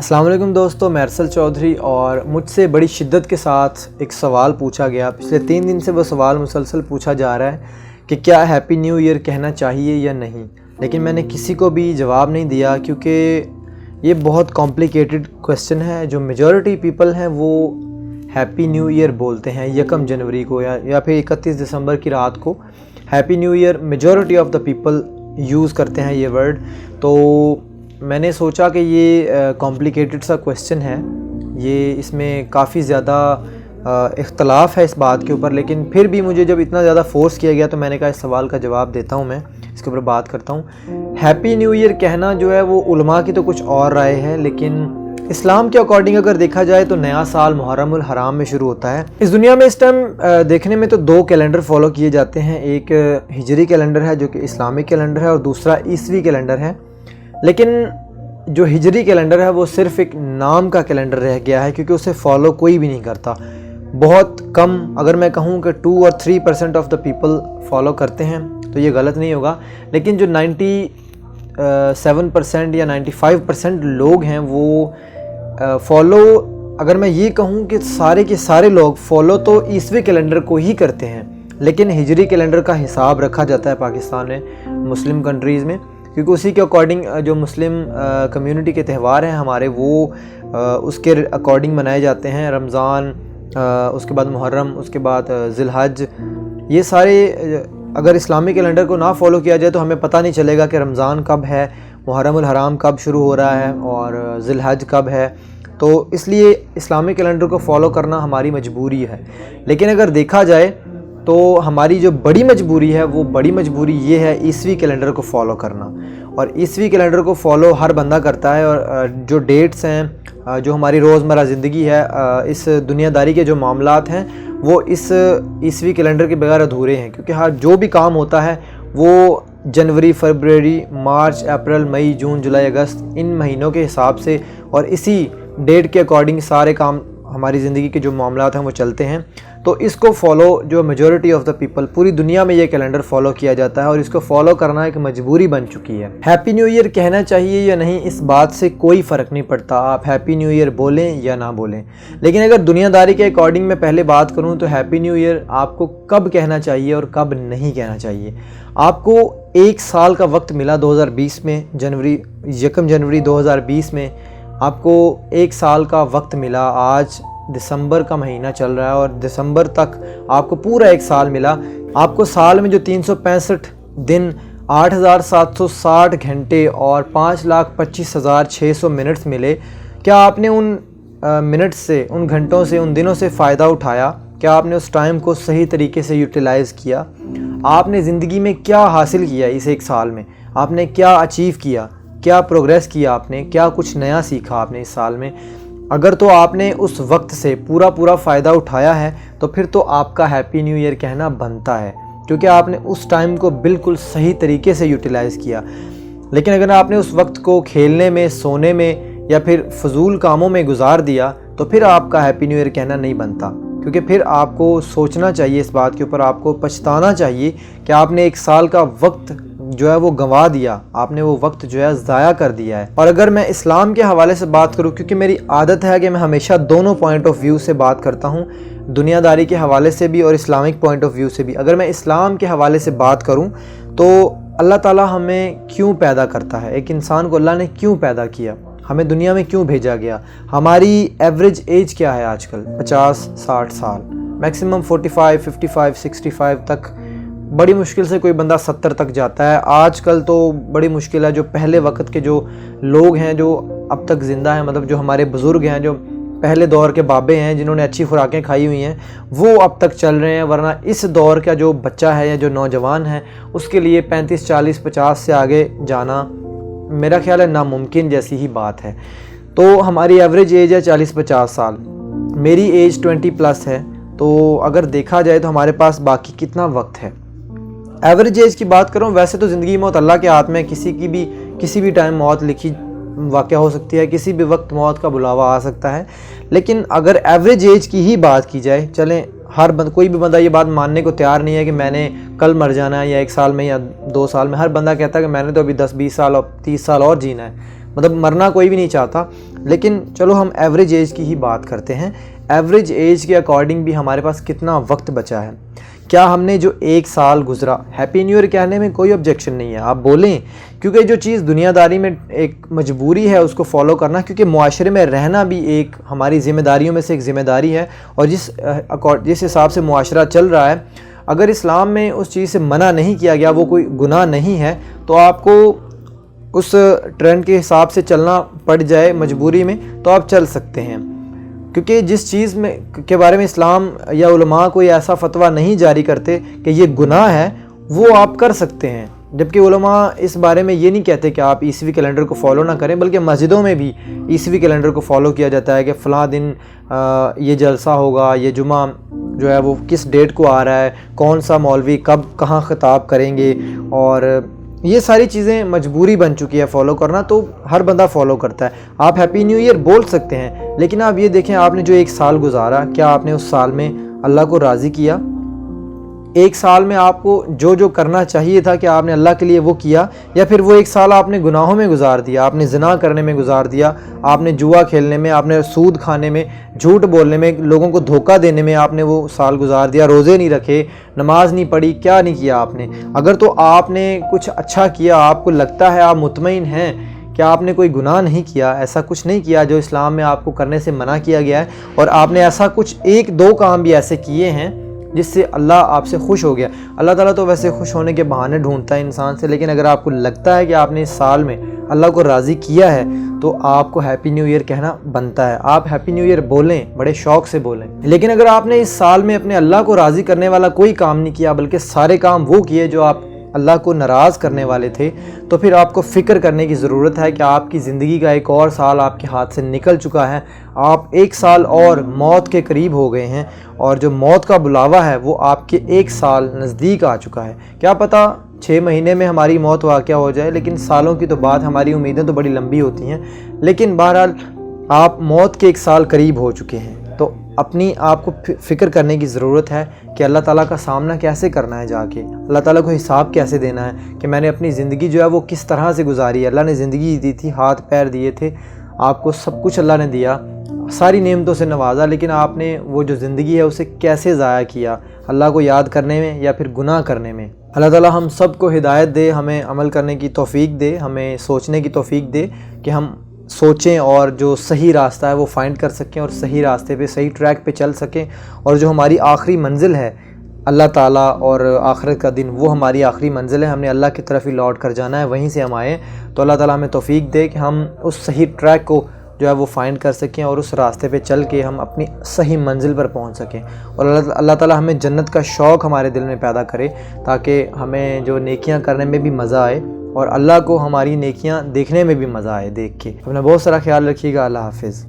السلام علیکم دوستو، میں ارسل چودھری اور مجھ سے بڑی شدت کے ساتھ ایک سوال پوچھا گیا۔ پچھلے 3 دن سے وہ سوال مسلسل پوچھا جا رہا ہے کہ کیا ہیپی نیو ایئر کہنا چاہیے یا نہیں، لیکن میں نے کسی کو بھی جواب نہیں دیا کیونکہ یہ بہت کمپلیکیٹڈ کویسچن ہے۔ جو میجورٹی پیپل ہیں وہ ہیپی نیو ایئر بولتے ہیں 1 جنوری کو یا پھر 31 دسمبر کی رات کو happy new year majority of the people use کرتے ہیں یہ ورڈ۔ تو میں نے سوچا کہ یہ کمپلیکیٹڈ سا کویسچن ہے، یہ اس میں کافی زیادہ اختلاف ہے اس بات کے اوپر، لیکن پھر بھی مجھے جب اتنا زیادہ فورس کیا گیا تو میں نے کہا اس سوال کا جواب دیتا ہوں، میں اس کے اوپر بات کرتا ہوں۔ ہیپی نیو ایئر کہنا جو ہے وہ علماء کی تو کچھ اور رائے ہے، لیکن اسلام کے اکارڈنگ اگر دیکھا جائے تو نیا سال محرم الحرام میں شروع ہوتا ہے۔ اس دنیا میں اس ٹائم دیکھنے میں تو 2 کیلنڈر فالو کیے جاتے ہیں، ایک ہجری کیلنڈر ہے جو کہ اسلامک کیلنڈر ہے اور دوسرا عیسوی کیلنڈر ہے، لیکن جو ہجری کیلنڈر ہے وہ صرف ایک نام کا کیلنڈر رہ گیا ہے کیونکہ اسے فالو کوئی بھی نہیں کرتا۔ بہت کم، اگر میں کہوں کہ 2 اور 3% آف دا پیپل فالو کرتے ہیں تو یہ غلط نہیں ہوگا، لیکن جو 97% یا 95% لوگ ہیں وہ فالو، اگر میں یہ کہوں کہ سارے کے سارے لوگ فالو تو عیسوی کیلنڈر کو ہی کرتے ہیں، لیکن ہجری کیلنڈر کا حساب رکھا جاتا ہے پاکستان میں، مسلم کنٹریز میں، کیونکہ اسی کے اکارڈنگ جو مسلم کمیونٹی کے تہوار ہیں ہمارے وہ اس کے اکارڈنگ منائے جاتے ہیں۔ رمضان، اس کے بعد محرم، اس کے بعد ذی الحج، یہ سارے اگر اسلامی کیلنڈر کو نہ فالو کیا جائے تو ہمیں پتہ نہیں چلے گا کہ رمضان کب ہے، محرم الحرام کب شروع ہو رہا ہے اور ذی الحج کب ہے۔ تو اس لیے اسلامی کیلنڈر کو فالو کرنا ہماری مجبوری ہے، لیکن اگر دیکھا جائے تو ہماری جو بڑی مجبوری ہے وہ بڑی مجبوری یہ ہے عیسوی کیلنڈر کو فالو کرنا، اور عیسوی کیلنڈر کو فالو ہر بندہ کرتا ہے، اور جو ڈیٹس ہیں، جو ہماری روزمرہ زندگی ہے، اس دنیا داری کے جو معاملات ہیں وہ اس عیسوی کیلنڈر کے بغیر ادھورے ہیں، کیونکہ ہر جو بھی کام ہوتا ہے وہ جنوری، فروری، مارچ، اپریل، مئی، جون، جولائی، اگست، ان مہینوں کے حساب سے اور اسی ڈیٹ کے اکارڈنگ سارے کام ہماری زندگی کے جو معاملات ہیں وہ چلتے ہیں۔ تو اس کو فالو جو میجورٹی آف دا پیپل پوری دنیا میں یہ کیلنڈر فالو کیا جاتا ہے، اور اس کو فالو کرنا ایک مجبوری بن چکی ہے۔ ہیپی نیو ایئر کہنا چاہیے یا نہیں اس بات سے کوئی فرق نہیں پڑتا، آپ ہیپی نیو ایئر بولیں یا نہ بولیں، لیکن اگر دنیا داری کے اکارڈنگ میں پہلے بات کروں تو ہیپی نیو ایئر آپ کو کب کہنا چاہیے اور کب نہیں کہنا چاہیے۔ آپ کو 1 سال کا وقت ملا 2020 میں، 1 جنوری 2020 میں آپ کو 1 سال کا وقت ملا۔ آج دسمبر کا مہینہ چل رہا ہے اور دسمبر تک آپ کو پورا 1 سال ملا۔ آپ کو سال میں جو 365 دن، 8760 گھنٹے اور 5,25,600 منٹس ملے، کیا آپ نے ان منٹس سے، ان گھنٹوں سے، ان دنوں سے فائدہ اٹھایا؟ کیا آپ نے اس ٹائم کو صحیح طریقے سے یوٹیلائز کیا؟ آپ نے زندگی میں کیا حاصل کیا اس 1 سال میں؟ آپ نے کیا اچیو کیا؟ کیا پروگریس کیا آپ نے؟ کیا کچھ نیا سیکھا آپ نے اس سال میں؟ اگر تو آپ نے اس وقت سے پورا فائدہ اٹھایا ہے تو پھر تو آپ کا ہیپی نیو ایئر کہنا بنتا ہے، کیونکہ آپ نے اس ٹائم کو بالکل صحیح طریقے سے یوٹیلائز کیا۔ لیکن اگر آپ نے اس وقت کو کھیلنے میں، سونے میں یا پھر فضول کاموں میں گزار دیا تو پھر آپ کا ہیپی نیو ایئر کہنا نہیں بنتا، کیونکہ پھر آپ کو سوچنا چاہیے اس بات کے اوپر، آپ کو پچھتانا چاہیے کہ آپ نے 1 سال کا وقت جو ہے وہ گنوا دیا، آپ نے وہ وقت جو ہے ضائع کر دیا ہے۔ اور اگر میں اسلام کے حوالے سے بات کروں، کیونکہ میری عادت ہے کہ میں ہمیشہ دونوں پوائنٹ آف ویو سے بات کرتا ہوں، دنیا داری کے حوالے سے بھی اور اسلامک پوائنٹ آف ویو سے بھی۔ اگر میں اسلام کے حوالے سے بات کروں تو اللہ تعالیٰ ہمیں کیوں پیدا کرتا ہے، ایک انسان کو اللہ نے کیوں پیدا کیا، ہمیں دنیا میں کیوں بھیجا گیا؟ ہماری ایوریج ایج کیا ہے آج کل؟ 50-60 سال، میکسیمم 45, 55, 65 تک، بڑی مشکل سے کوئی بندہ 70 تک جاتا ہے۔ آج کل تو بڑی مشکل ہے، جو پہلے وقت کے جو لوگ ہیں جو اب تک زندہ ہیں، مطلب جو ہمارے بزرگ ہیں، جو پہلے دور کے بابے ہیں جنہوں نے اچھی خوراکیں کھائی ہوئی ہیں، وہ اب تک چل رہے ہیں، ورنہ اس دور کا جو بچہ ہے یا جو نوجوان ہے اس کے لیے 35, 40, 50 سے آگے جانا میرا خیال ہے ناممکن جیسی ہی بات ہے۔ تو ہماری ایوریج ایج ہے 40-50 سال، میری ایج 20+ ہے، تو اگر دیکھا جائے تو ہمارے پاس باقی کتنا وقت ہے؟ ایوریج ایج کی بات کروں، ویسے تو زندگی موت اللہ کے ہاتھ میں، کسی بھی ٹائم موت لکھی واقع ہو سکتی ہے، کسی بھی وقت موت کا بلاوا آ سکتا ہے، لیکن اگر ایوریج ایج کی ہی بات کی جائے، چلیں کوئی بھی بندہ یہ بات ماننے کو تیار نہیں ہے کہ میں نے کل مر جانا ہے یا 1 سال میں یا 2 سال میں، ہر بندہ کہتا ہے کہ میں نے تو ابھی 10-20 سال اور 30 سال اور جینا ہے، مطلب مرنا کوئی بھی نہیں چاہتا، لیکن چلو ہم ایوریج ایج کی ہی بات کرتے ہیں۔ ایوریج ایج کے اکارڈنگ بھی ہمارے پاس کتنا وقت بچا ہے؟ کیا ہم نے جو 1 سال گزرا، ہیپی نیو ایئر کہنے میں کوئی آبجیکشن نہیں ہے، آپ بولیں، کیونکہ جو چیز دنیا داری میں ایک مجبوری ہے اس کو فالو کرنا، کیونکہ معاشرے میں رہنا بھی ایک ہماری ذمہ داریوں میں سے ایک ذمہ داری ہے، اور جس حساب سے معاشرہ چل رہا ہے، اگر اسلام میں اس چیز سے منع نہیں کیا گیا، وہ کوئی گناہ نہیں ہے، تو آپ کو اس ٹرینڈ کے حساب سے چلنا پڑ جائے مجبوری میں تو آپ چل سکتے ہیں، کیونکہ جس چیز میں کے بارے میں اسلام یا علماء کوئی ایسا فتویٰ نہیں جاری کرتے کہ یہ گناہ ہے، وہ آپ کر سکتے ہیں، جبکہ علماء اس بارے میں یہ نہیں کہتے کہ آپ عیسوی کیلنڈر کو فالو نہ کریں، بلکہ مسجدوں میں بھی عیسوی کیلنڈر کو فالو کیا جاتا ہے کہ فلاں دن یہ جلسہ ہوگا، یہ جمعہ جو ہے وہ کس ڈیٹ کو آ رہا ہے، کون سا مولوی کب کہاں خطاب کریں گے، اور یہ ساری چیزیں مجبوری بن چکی ہے فالو کرنا، تو ہر بندہ فالو کرتا ہے۔ آپ ہیپی نیو ایئر بول سکتے ہیں، لیکن آپ یہ دیکھیں آپ نے جو 1 سال گزارا، کیا آپ نے اس سال میں اللہ کو راضی کیا؟ 1 سال میں آپ کو جو کرنا چاہیے تھا کہ آپ نے اللہ کے لیے وہ کیا، یا پھر وہ 1 سال آپ نے گناہوں میں گزار دیا، آپ نے زنا کرنے میں گزار دیا، آپ نے جوا کھیلنے میں، آپ نے سود کھانے میں، جھوٹ بولنے میں، لوگوں کو دھوکہ دینے میں آپ نے وہ سال گزار دیا، روزے نہیں رکھے، نماز نہیں پڑھی، کیا نہیں کیا آپ نے؟ اگر تو آپ نے کچھ اچھا کیا، آپ کو لگتا ہے، آپ مطمئن ہیں کہ آپ نے کوئی گناہ نہیں کیا، ایسا کچھ نہیں کیا جو اسلام میں آپ کو کرنے سے منع کیا گیا ہے، اور آپ نے ایسا کچھ 1-2 کام بھی ایسے کیے ہیں جس سے اللہ آپ سے خوش ہو گیا۔ اللہ تعالیٰ تو ویسے خوش ہونے کے بہانے ڈھونڈتا ہے انسان سے، لیکن اگر آپ کو لگتا ہے کہ آپ نے اس سال میں اللہ کو راضی کیا ہے تو آپ کو ہیپی نیو ایئر کہنا بنتا ہے۔ آپ ہیپی نیو ایئر بولیں، بڑے شوق سے بولیں، لیکن اگر آپ نے اس سال میں اپنے اللہ کو راضی کرنے والا کوئی کام نہیں کیا، بلکہ سارے کام وہ کیے جو آپ اللہ کو ناراض کرنے والے تھے، تو پھر آپ کو فکر کرنے کی ضرورت ہے کہ آپ کی زندگی کا 1 اور سال آپ کے ہاتھ سے نکل چکا ہے، آپ 1 سال اور موت کے قریب ہو گئے ہیں، اور جو موت کا بلاوا ہے وہ آپ کے 1 سال نزدیک آ چکا ہے۔ کیا پتہ 6 مہینے میں ہماری موت واقع ہو جائے، لیکن سالوں کی تو بات، ہماری امیدیں تو بڑی لمبی ہوتی ہیں، لیکن بہرحال آپ موت کے 1 سال قریب ہو چکے ہیں، تو اپنی آپ کو فکر کرنے کی ضرورت ہے کہ اللہ تعالیٰ کا سامنا کیسے کرنا ہے، جا کے اللہ تعالیٰ کو حساب کیسے دینا ہے کہ میں نے اپنی زندگی جو ہے وہ کس طرح سے گزاری ہے۔ اللہ نے زندگی دی تھی، ہاتھ پیر دیے تھے، آپ کو سب کچھ اللہ نے دیا، ساری نعمتوں سے نوازا، لیکن آپ نے وہ جو زندگی ہے اسے کیسے ضائع کیا، اللہ کو یاد کرنے میں یا پھر گناہ کرنے میں۔ اللہ تعالیٰ ہم سب کو ہدایت دے، ہمیں عمل کرنے کی توفیق دے، ہمیں سوچنے کی توفیق دے کہ ہم سوچیں اور جو صحیح راستہ ہے وہ فائنڈ کر سکیں، اور صحیح راستے پہ، صحیح ٹریک پہ چل سکیں، اور جو ہماری آخری منزل ہے اللہ تعالیٰ اور آخرت کا دن، وہ ہماری آخری منزل ہے، ہم نے اللہ کی طرف ہی لوٹ کر جانا ہے، وہیں سے ہم آئے۔ تو اللہ تعالیٰ ہمیں توفیق دے کہ ہم اس صحیح ٹریک کو جو ہے وہ فائنڈ کر سکیں، اور اس راستے پہ چل کے ہم اپنی صحیح منزل پر پہنچ سکیں، اور اللہ تعالیٰ ہمیں جنت کا شوق ہمارے دل میں پیدا کرے، تاکہ ہمیں جو نیکیاں کرنے میں بھی مزہ آئے، اور اللہ کو ہماری نیکیاں دیکھنے میں بھی مزہ آئے دیکھ کے۔ اپنا بہت سارا خیال رکھیے گا، اللہ حافظ۔